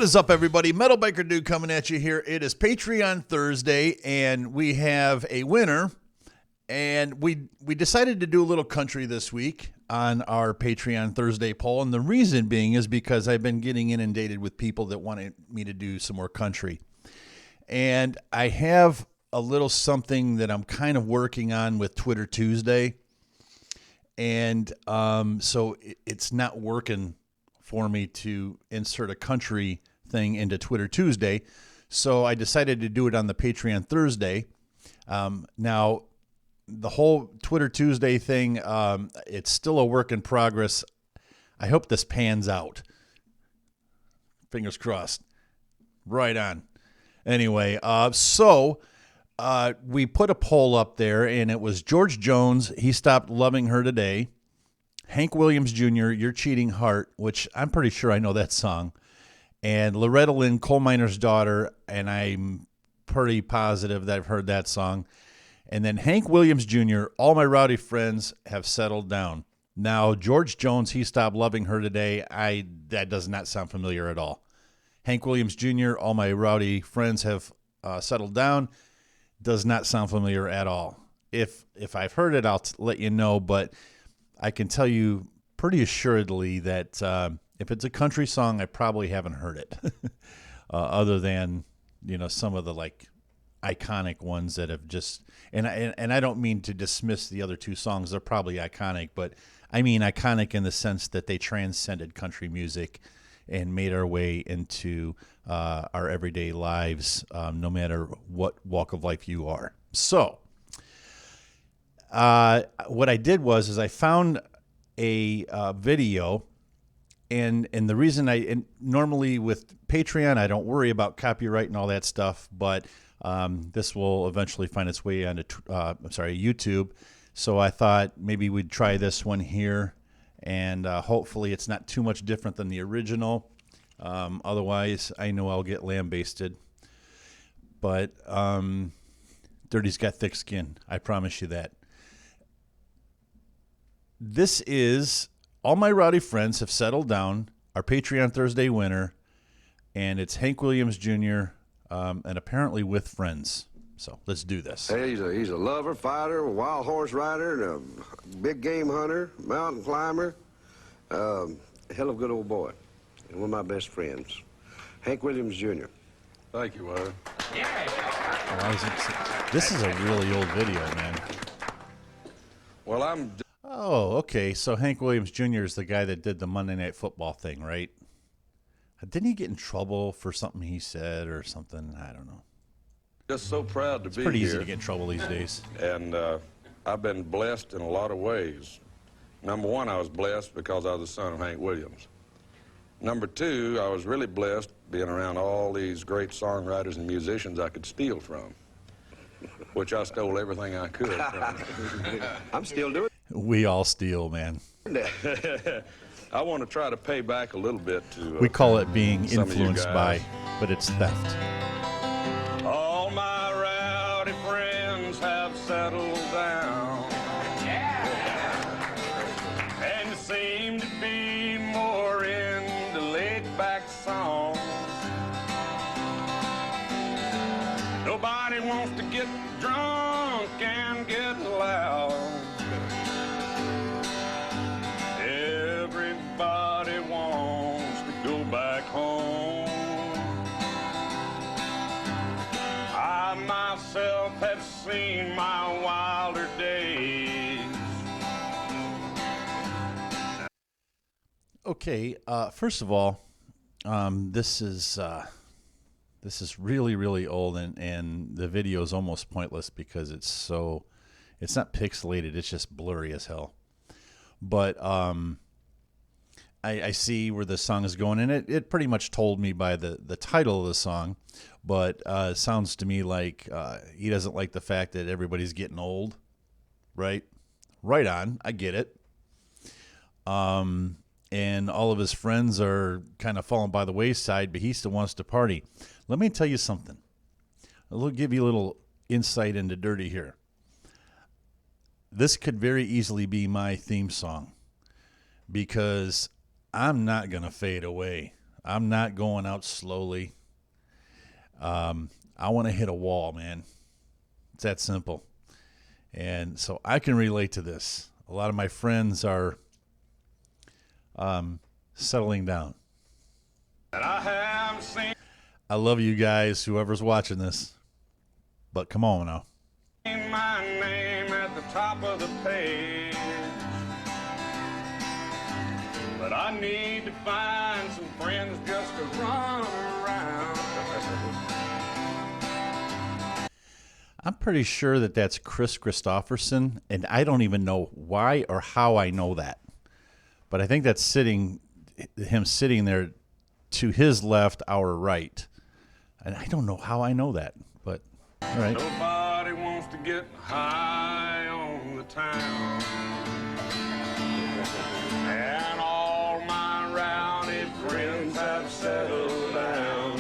is up, everybody? Metal Biker Dude coming at you here. It is Patreon Thursday, and we have a winner. And we decided to do a little country this week on our Patreon Thursday poll. And the reason being is because I've been getting inundated with people that wanted me to do some more country. And I have a little something that I'm kind of working on with Twitter Tuesday. And so it's not working for me to insert a country thing into Twitter Tuesday. So I decided to do it on the Patreon Thursday. Now, the whole Twitter Tuesday thing, it's still a work in progress. I hope this pans out. Fingers crossed. Right on. Anyway, so we put a poll up there, and it was George Jones, He Stopped Loving Her Today. Hank Williams Jr., Your Cheating Heart, which I'm pretty sure I know that song. And Loretta Lynn, Coal Miner's Daughter, and I'm pretty positive that I've heard that song. And then Hank Williams Jr., All My Rowdy Friends Have Settled Down. Now, George Jones, He Stopped Loving Her Today, that does not sound familiar at all. Hank Williams Jr., All My Rowdy Friends Have Settled Down, does not sound familiar at all. If I've heard it, I'll let you know, but I can tell you pretty assuredly that if it's a country song, I probably haven't heard it, other than some of the iconic ones that have just and I don't mean to dismiss the other two songs; they're probably iconic, but I mean iconic in the sense that they transcended country music and made our way into our everyday lives, no matter what walk of life you are. So. What I did was I found a video, and the reason normally with Patreon I don't worry about copyright and all that stuff, but this will eventually find its way onto YouTube. So I thought maybe we'd try this one here, and hopefully it's not too much different than the original. Otherwise, I know I'll get lambasted. But Dirty's got thick skin. I promise you that. This is All My Rowdy Friends Have Settled Down, our Patreon Thursday winner, and it's Hank Williams Jr., and apparently with friends. So let's do this. Hey, he's a lover, fighter, wild horse rider, a big game hunter, mountain climber, a hell of a good old boy, and one of my best friends, Hank Williams Jr. Thank you, Wade. This is a really old video, man. Well, Oh, okay. So Hank Williams Jr. is the guy that did the Monday Night Football thing, right? Didn't he get in trouble for something he said or something? I don't know. just so proud to be here. It's pretty easy to get in trouble these days. And I've been blessed in a lot of ways. Number one, I was blessed because I was the son of Hank Williams. Number two, I was really blessed being around all these great songwriters and musicians I could steal from, which I stole everything I could from. I'm still doing it. We all steal, man. I want to try to pay back a little bit to we call it being some of you influenced by, guys. but it's theft. All my rowdy friends have settled down. And seem to be more into laid-back songs. Nobody wants to get drunk and get loud. Everybody wants to go back home. I myself have seen my wilder days. Okay, first of all, this is really, really old, and the video is almost pointless because it's not pixelated, it's just blurry as hell. But I see where the song is going, and it pretty much told me by the title of the song, but it sounds to me like he doesn't like the fact that everybody's getting old, right? Right on, I get it. And all of his friends are kind of falling by the wayside, but he still wants to party. Let me tell you something. I'll give you a little insight into Dirty here. This could very easily be my theme song because I'm not going to fade away. I'm not going out slowly. I want to hit a wall, man. It's that simple. And so I can relate to this. A lot of my friends are settling down. And I have seen I love you guys, whoever's watching this. But come on now. my name at the top of the page. But I need to find some friends just to run around. I'm pretty sure that that's Chris Christopherson, and I don't even know why or how I know that. But I think that's him sitting there to his left, our right. And I don't know how I know that, but all right. Nobody wants to get high on the town. And all my rowdy friends have settled down.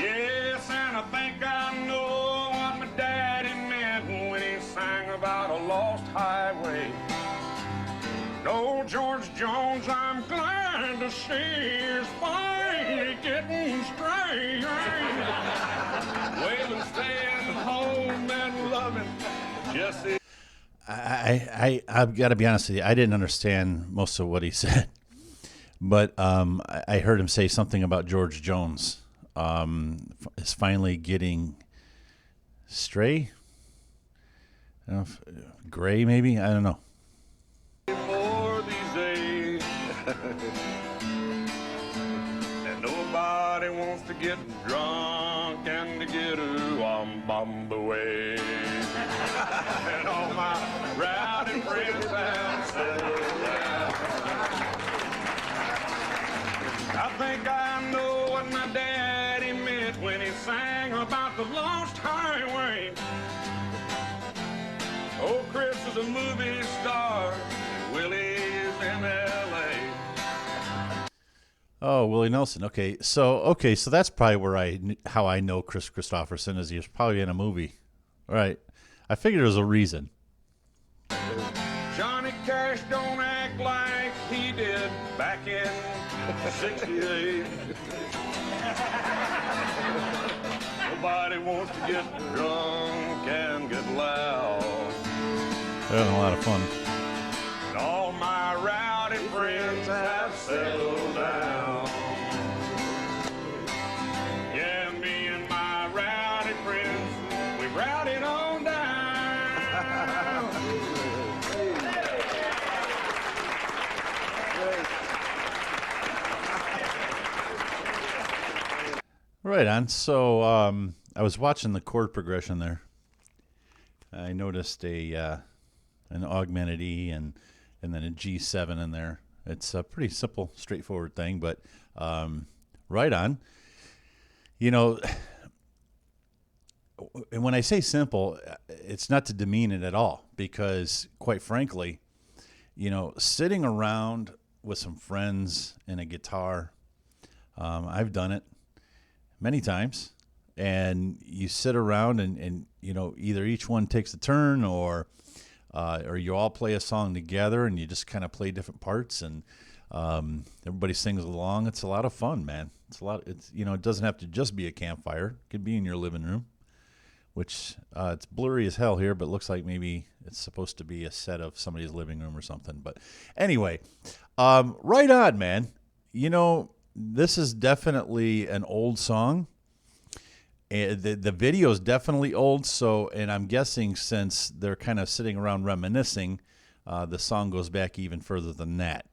Yes, and I think I know what my daddy meant when he sang about a lost highway. No, George Jones, I'm glad to see is finally getting straight. Waylon staying home and loving Jesse. I've got to be honest with you. I didn't understand most of what he said, but I heard him say something about George Jones is finally getting stray. I don't know if, gray, maybe. I don't know. For these days, and nobody wants to get drunk and to get on bomb away. And all my rowdy friends have settled down. I think I know what my daddy meant when he sang about the lost highway. Oh, Chris is a movie star, and Willie's in L.A. Oh, Willie Nelson. Okay, so that's probably how I know Chris Christopherson is. He was probably in a movie. All right, I figured there was a reason. Johnny Cash don't act like he did back in '68. Nobody wants to get drunk and get loud. They're having a lot of fun. And all my rowdy friends have settled down. Yeah, me and my rowdy friends, we rowdied on down. Right on. So I was watching the chord progression there. I noticed an augmented E and then a G7 in there. It's a pretty simple, straightforward thing, but right on. You know, and when I say simple, it's not to demean it at all, because quite frankly, you know, sitting around with some friends and a guitar, I've done it many times, and you sit around and you know, either each one takes a turn or you all play a song together and you just kind of play different parts, and everybody sings along. It's a lot of fun, man. It's you know, it doesn't have to just be a campfire. It could be in your living room, which it's blurry as hell here, but looks like maybe it's supposed to be a set of somebody's living room or something. But anyway, right on, man. You know, this is definitely an old song. The video is definitely old, and I'm guessing since they're kind of sitting around reminiscing, the song goes back even further than that.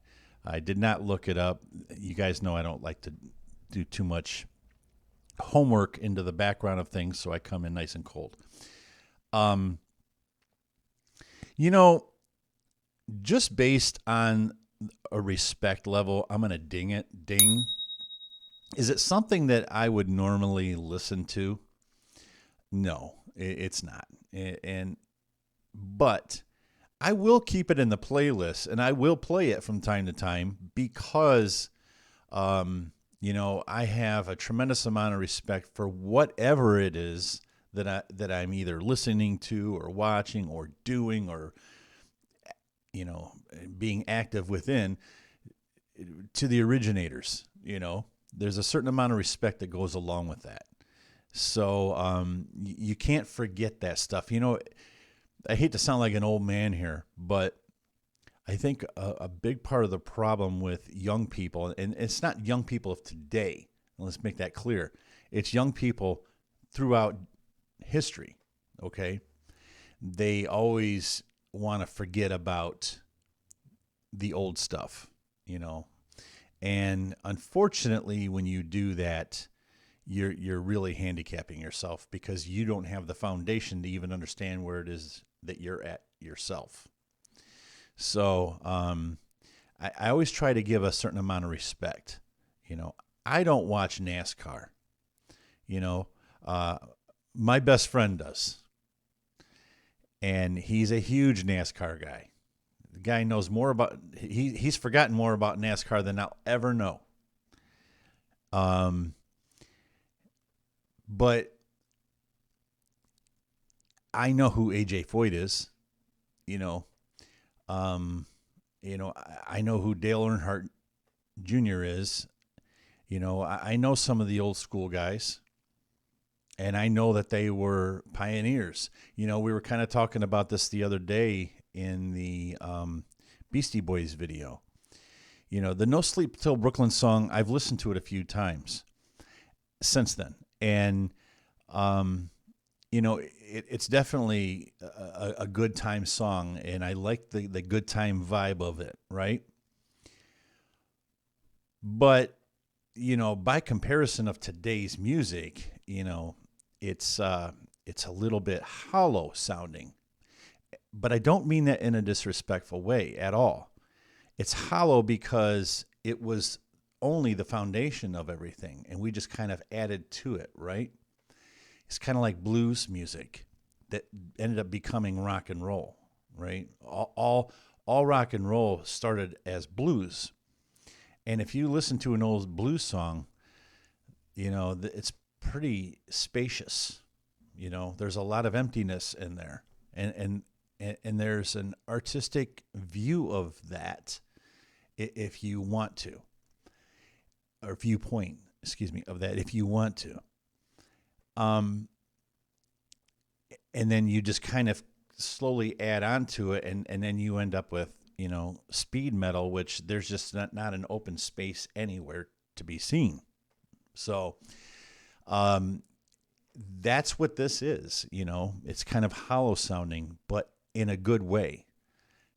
I did not look it up. You guys know I don't like to do too much homework into the background of things, so I come in nice and cold. You know, just based on a respect level, I'm going to ding it. Ding. Is it something that I would normally listen to? No, it's not. But I will keep it in the playlist, and I will play it from time to time because, you know, I have a tremendous amount of respect for whatever it is that I'm either listening to or watching or doing or, you know, being active within. to the originators. There's a certain amount of respect that goes along with that. So you can't forget that stuff. I hate to sound like an old man here, but I think a big part of the problem with young people, and it's not young people of today, let's make that clear. It's young people throughout history, okay? They always want to forget about the old stuff, And unfortunately, when you do that, you're really handicapping yourself because you don't have the foundation to even understand where it is that you're at yourself. So I always try to give a certain amount of respect. I don't watch NASCAR. My best friend does. And he's a huge NASCAR guy. The guy knows more about, he's forgotten more about NASCAR than I'll ever know. But I know who AJ Foyt is. I know who Dale Earnhardt Jr. is. I know some of the old school guys. And I know that they were pioneers. We were kind of talking about this the other day in the Beastie Boys video. The No Sleep Till Brooklyn song, I've listened to it a few times since then. And, it's definitely a good time song. And I like the good time vibe of it, right? But, by comparison of today's music, it's a little bit hollow sounding, but I don't mean that in a disrespectful way at all. It's hollow because it was only the foundation of everything, and we just kind of added to it, right? It's kind of like blues music that ended up becoming rock and roll, right? All rock and roll started as blues, and if you listen to an old blues song, it's pretty spacious. There's a lot of emptiness in there, and there's an artistic view of that if you want to, or viewpoint, of that if you want to. And then you just kind of slowly add on to it, and then you end up with speed metal, which there's just not an open space anywhere to be seen. So that's what this is, it's kind of hollow sounding, but in a good way.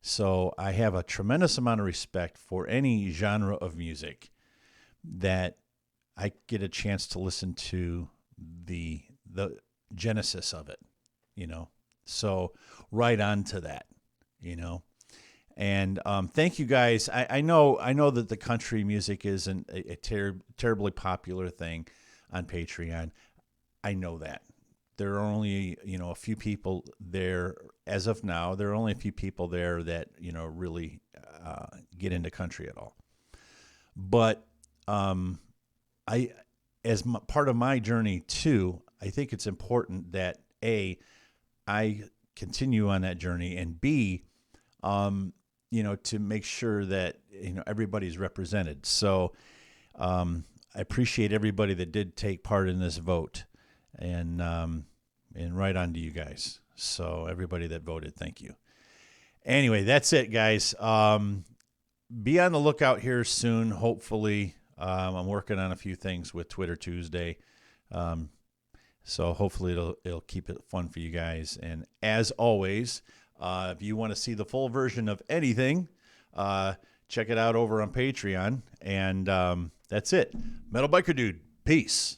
So I have a tremendous amount of respect for any genre of music that I get a chance to listen to the genesis of it, so right on to that, and thank you guys. I know that the country music isn't a terribly popular thing on Patreon. I know that. There are only, a few people there as of now. There are only a few people there that, really get into country at all. But part of my journey too, I think it's important that A, I continue on that journey, and B, to make sure that, everybody's represented. So I appreciate everybody that did take part in this vote. And right on to you guys. So everybody that voted, thank you. Anyway, that's it, guys. Be on the lookout here soon. Hopefully, I'm working on a few things with Twitter Tuesday. So hopefully it'll keep it fun for you guys. And as always, if you want to see the full version of anything, check it out over on Patreon. And that's it. Metal Biker Dude, peace.